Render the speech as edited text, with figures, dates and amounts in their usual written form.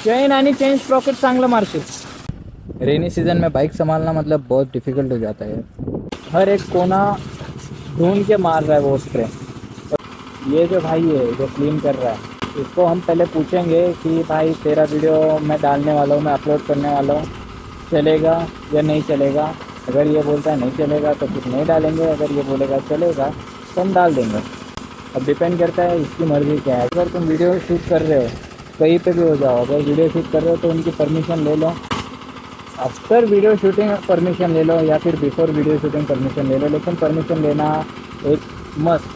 Chain आणि chain Sprocket चांगलं मारशील. Rainy season में बाइक संभालना मतलब बहुत डिफिकल्ट हो जाता है. हर एक कोना ढूंढ के मार रहा है वो स्प्रे. ये जो भाई है जो क्लीन कर रहा है, इसको हम पहले पूछेंगे कि भाई तेरा वीडियो मैं डालने वाला हूँ, मैं अपलोड करने वाला हूँ, चलेगा या नहीं चलेगा. अगर ये बोलता है नहीं चलेगा तो फिर नहीं डालेंगे. अगर ये बोलेगा चलेगा तो हम डाल देंगे. अब डिपेंड करता है इसकी मर्ज़ी क्या है. अगर तुम वीडियो शूट कर रहे हो, कहीं पे भी हो जाओ, अगर वीडियो शूट कर रहे हो तो उनकी परमिशन ले लो. आफ्टर वीडियो शूटिंग परमिशन ले लो या फिर बिफोर वीडियो शूटिंग परमिशन ले लो, लेकिन परमिशन लेना एक मस्ट